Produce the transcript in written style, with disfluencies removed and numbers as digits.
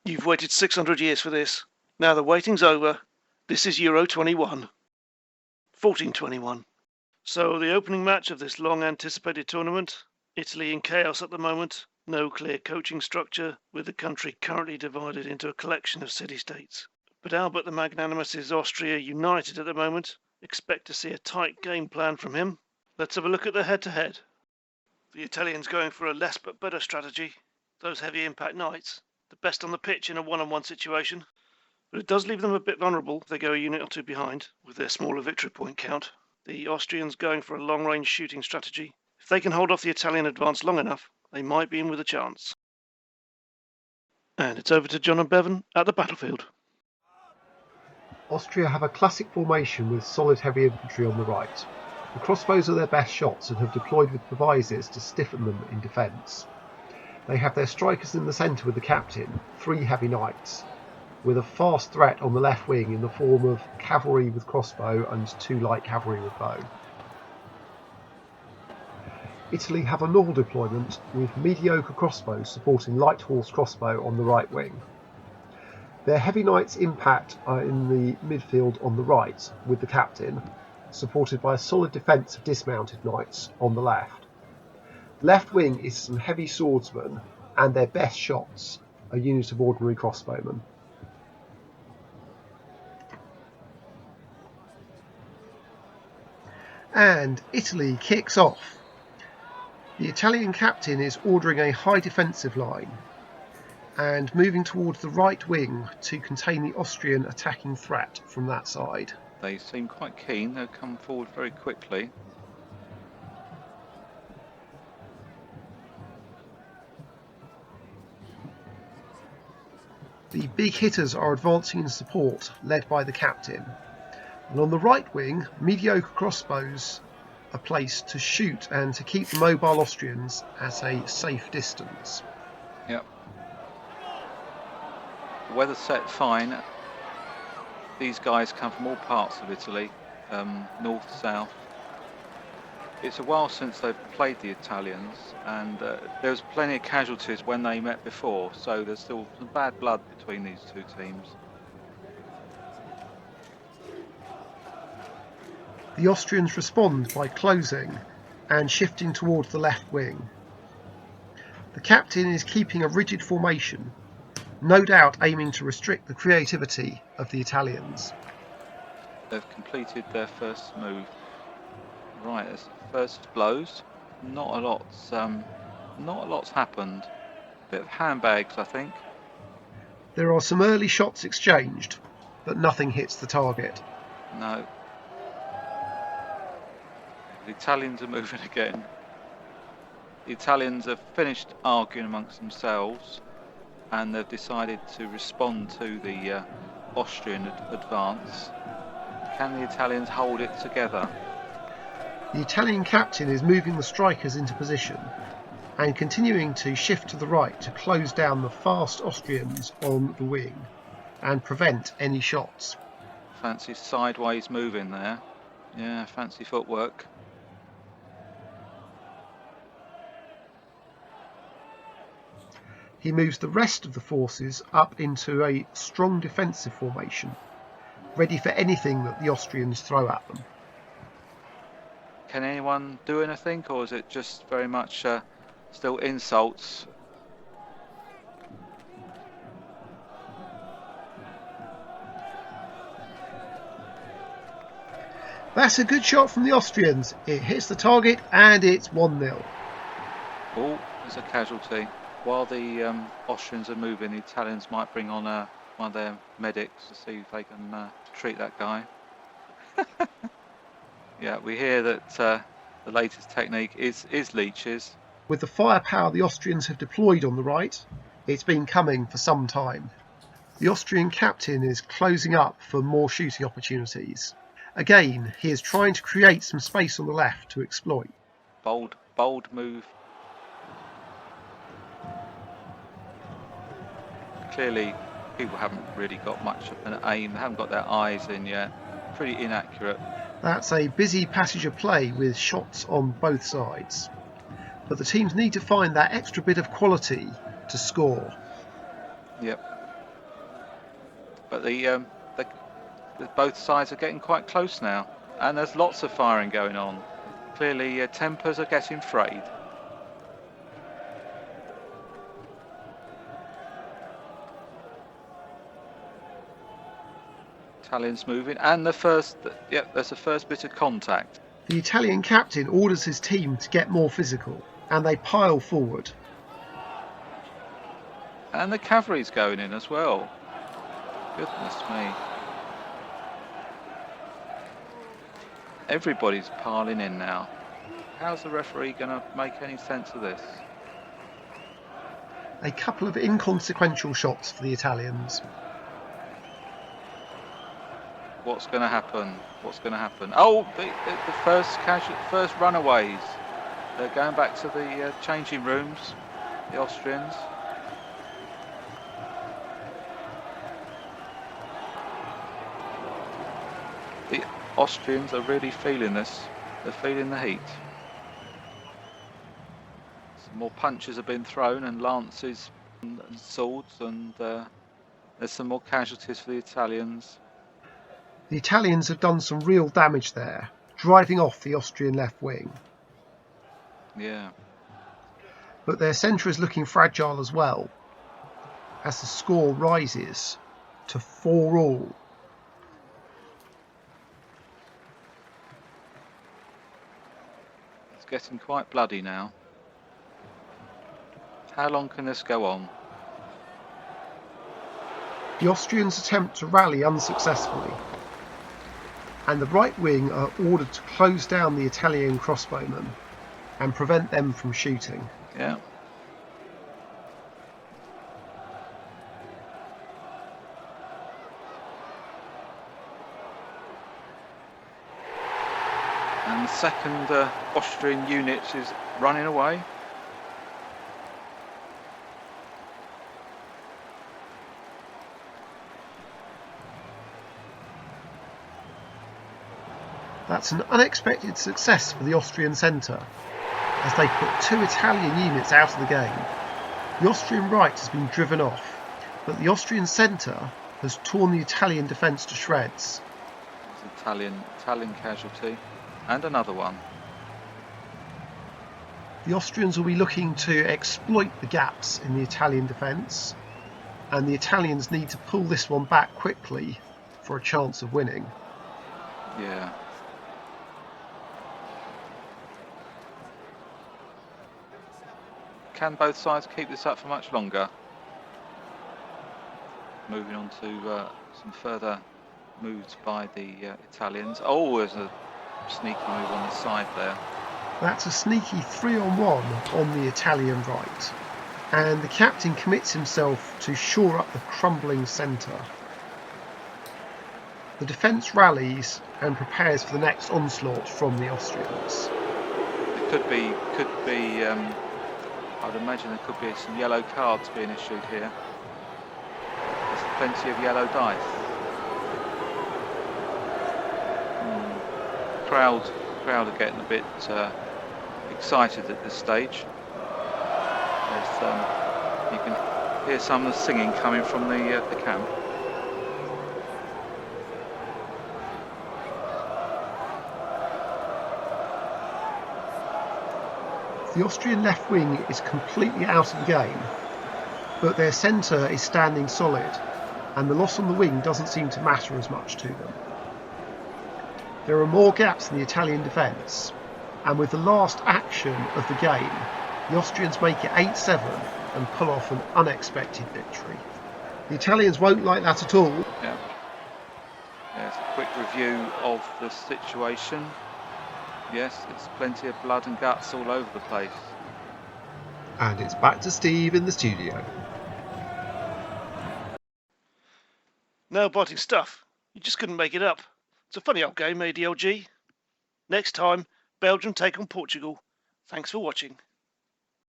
You've waited 600 years for this. Now the waiting's over. This is Euro 21. 1421. So the opening match of this long-anticipated tournament. Italy in chaos at the moment. No clear coaching structure, with the country currently divided into a collection of city-states. But Albert the Magnanimous is Austria united at the moment. Expect to see a tight game plan from him. Let's have a look at the head-to-head. The Italians going for a less but better strategy. Those heavy impact knights. The best on the pitch in a one-on-one situation. But it does leave them a bit vulnerable if they go a unit or two behind, with their smaller victory point count. The Austrians going for a long-range shooting strategy. If they can hold off the Italian advance long enough, they might be in with a chance. And it's over to John and Bevan at the battlefield. Austria have a classic formation with solid heavy infantry on the right. The crossbows are their best shots and have deployed with provisos to stiffen them in defence. They have their strikers in the centre with the captain, 3 heavy knights, with a fast threat on the left wing in the form of cavalry with crossbow and 2 light cavalry with bow. Italy have a normal deployment with mediocre crossbows supporting light horse crossbow on the right wing. Their heavy knights impact are in the midfield on the right with the captain, supported by a solid defence of dismounted knights on the left. Left wing is some heavy swordsmen, and their best shots, a unit of ordinary crossbowmen. And Italy kicks off. The Italian captain is ordering a high defensive line and moving towards the right wing to contain the Austrian attacking threat from that side. They seem quite keen. They'll come forward very quickly. The big hitters are advancing in support, led by the captain. And on the right wing, mediocre crossbows are placed to shoot and to keep the mobile Austrians at a safe distance. Yep. The weather's set fine. These guys come from all parts of Italy, north, south. It's a while since they've played the Italians, and there was plenty of casualties when they met before, so there's still some bad blood between these two teams. The Austrians respond by closing and shifting towards the left wing. The captain is keeping a rigid formation, no doubt aiming to restrict the creativity of the Italians. They've completed their first move. Right, as first blows, not a lot's happened. Bit of handbags, I think. There are some early shots exchanged, but nothing hits the target. No. The Italians are moving again. The Italians have finished arguing amongst themselves, and they've decided to respond to the Austrian advance. Can the Italians hold it together? The Italian captain is moving the strikers into position and continuing to shift to the right to close down the fast Austrians on the wing and prevent any shots. Fancy sideways moving there. Yeah, fancy footwork. He moves the rest of the forces up into a strong defensive formation, ready for anything that the Austrians throw at them. Can anyone do anything, or is it just very much still insults? That's a good shot from the Austrians. It hits the target and it's 1-0. Oh, there's a casualty. While the Austrians are moving, the Italians might bring on one of their medics to see if they can treat that guy. Yeah, we hear that the latest technique is leeches. With the firepower the Austrians have deployed on the right, it's been coming for some time. The Austrian captain is closing up for more shooting opportunities. Again, he is trying to create some space on the left to exploit. Bold move. Clearly, people haven't really got much of an aim. They haven't got their eyes in yet. Pretty inaccurate. That's a busy passage of play with shots on both sides. But the teams need to find that extra bit of quality to score. Yep. But both sides are getting quite close now, and there's lots of firing going on. Clearly, tempers are getting frayed. Italians moving, and there's the first bit of contact. The Italian captain orders his team to get more physical, and they pile forward. And the cavalry's going in as well. Goodness me. Everybody's piling in now. How's the referee going to make any sense of this? A couple of inconsequential shots for the Italians. What's going to happen? What's going to happen? Oh, the first runaways. They're going back to the changing rooms, the Austrians. The Austrians are really feeling this. They're feeling the heat. Some more punches have been thrown, and lances and swords, and there's some more casualties for the Italians. The Italians have done some real damage there, driving off the Austrian left wing. Yeah. But their centre is looking fragile as well, as the score rises to 4-all. It's getting quite bloody now. How long can this go on? The Austrians attempt to rally unsuccessfully, and the right wing are ordered to close down the Italian crossbowmen and prevent them from shooting. Yeah. And the second Austrian unit is running away. That's an unexpected success for the Austrian centre, as they put 2 Italian units out of the game. The Austrian right has been driven off, but the Austrian centre has torn the Italian defence to shreds. There's an Italian casualty, and another one. The Austrians will be looking to exploit the gaps in the Italian defence, and the Italians need to pull this one back quickly for a chance of winning. Yeah. Can both sides keep this up for much longer? Moving on to some further moves by the Italians. Oh, there's a sneaky move on the side there. That's a sneaky 3-on-1 on the Italian right, and the captain commits himself to shore up the crumbling centre. The defence rallies and prepares for the next onslaught from the Austrians. It could be. I'd imagine there could be some yellow cards being issued here. There's plenty of yellow dice. Crowd are getting a bit excited at this stage. You can hear some of the singing coming from the camp. The Austrian left wing is completely out of the game, but their centre is standing solid, and the loss on the wing doesn't seem to matter as much to them. There are more gaps in the Italian defence, and with the last action of the game, the Austrians make it 8-7 and pull off an unexpected victory. The Italians won't like that at all. Yeah. It's a quick review of the situation. Yes, it's plenty of blood and guts all over the place. And it's back to Steve in the studio. No biting stuff. You just couldn't make it up. It's a funny old game, ADLG. Next time, Belgium take on Portugal. Thanks for watching.